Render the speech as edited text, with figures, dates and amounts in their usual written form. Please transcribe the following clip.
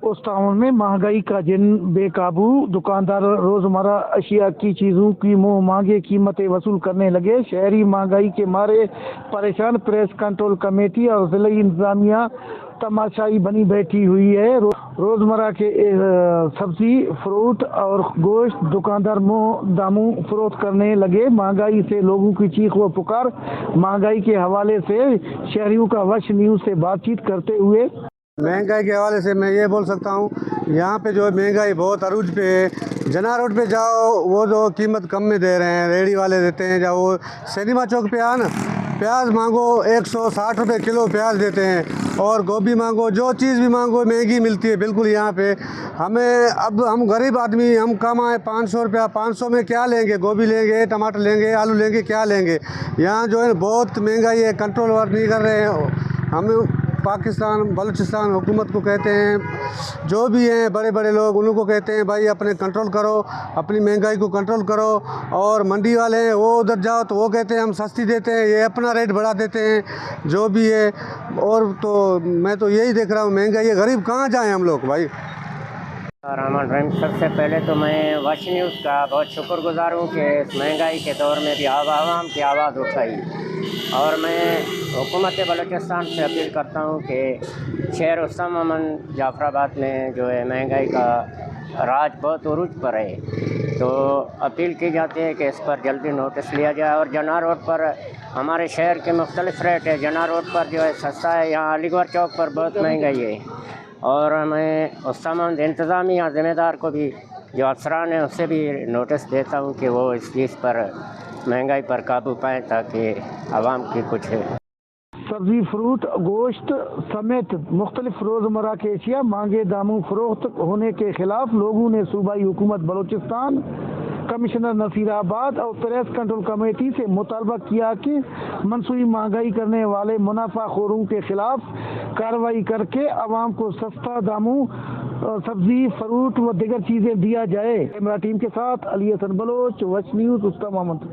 بلوچستان میں مہنگائی کا جن بے قابو، دکاندار روزمرہ اشیاء کی چیزوں کی منہ مانگے قیمتیں وصول کرنے لگے۔ شہری مہنگائی کے مارے پریشان، پریس کنٹرول کمیٹی اور ضلعی انتظامیہ تماشائی بنی بیٹھی ہوئی ہے۔ روزمرہ کے سبزی، فروٹ اور گوشت دکاندار منہ داموں فروخت کرنے لگے۔ مہنگائی سے لوگوں کی چیخ و پکار۔ مہنگائی کے حوالے سے شہریوں کا وش نیوز سے بات چیت کرتے ہوئے مہنگائی کے حوالے سے میں یہ بول سکتا ہوں، یہاں پہ جو ہے مہنگائی بہت عروج پہ ہے۔ جناح روڈ پہ جاؤ، وہ جو قیمت کم میں دے رہے ہیں، ریڑھی والے دیتے ہیں۔ جاؤ وہ سنیما چوک پہ آنا، پیاز مانگو 160 روپے کلو پیاز دیتے ہیں، اور گوبھی مانگو، جو چیز بھی مانگو مہنگی ملتی ہے بالکل یہاں پہ۔ اب ہم غریب آدمی، ہم کمائیں 500 روپیہ، 500 میں کیا لیں گے؟ گوبھی لیں گے، ٹماٹر لیں گے، آلو لیں گے، کیا لیں گے؟ یہاں جو ہے بہت مہنگائی ہے، کنٹرول ورک نہیں کر رہے ہیں۔ ہم پاکستان بلوچستان حکومت کو کہتے ہیں، جو بھی ہیں بڑے بڑے لوگ، ان کو کہتے ہیں بھائی اپنے کنٹرول کرو، اپنی مہنگائی کو کنٹرول کرو۔ اور منڈی والے ہیں، وہ ادھر جاؤ تو وہ کہتے ہیں ہم سستی دیتے ہیں، یہ اپنا ریٹ بڑھا دیتے ہیں، جو بھی ہے۔ اور تو میں تو یہی دیکھ رہا ہوں، مہنگائی ہے، غریب کہاں جائیں ہم لوگ بھائی؟ رحمان رحیم، سب سے پہلے تو میں وش نیوز کا بہت شکر گزار ہوں کہ اس مہنگائی کے دور میں بھی عوام کی آواز اٹھائی، اور میں حکومت بلوچستان سے اپیل کرتا ہوں کہ شہر اسلام امن جعفر آباد میں جو ہے مہنگائی کا راج بہت عروج پر ہے، تو اپیل کی جاتی ہے کہ اس پر جلدی نوٹس لیا جائے۔ اور جناح روڈ پر ہمارے شہر کے مختلف ریٹ ہے، جناح روڈ پر جو ہے سستا ہے، یہاں علی گڑھ چوک پر بہت مہنگائی ہے۔ اور میں اسلام امن انتظامیہ ذمہ دار کو بھی، جو افسران ہیں، اس سے بھی نوٹس دیتا ہوں کہ وہ اس چیز پر مہنگائی پر قابو پائیں تاکہ عوام کی کچھ سبزی، فروٹ، گوشت سمیت مختلف روزمرہ کے اشیاء مہنگے داموں فروخت ہونے کے خلاف لوگوں نے صوبائی حکومت بلوچستان، کمشنر نصیر آباد اور پریس کنٹرول کمیٹی سے مطالبہ کیا کہ منصوبی مہنگائی کرنے والے منافع خوروں کے خلاف کارروائی کر کے عوام کو سستا داموں سبزی، فروٹ و دیگر چیزیں دیا جائے۔ کیمرہ ٹیم کے ساتھ علی حسن بلوچ، وش نیوز، اسلام آباد۔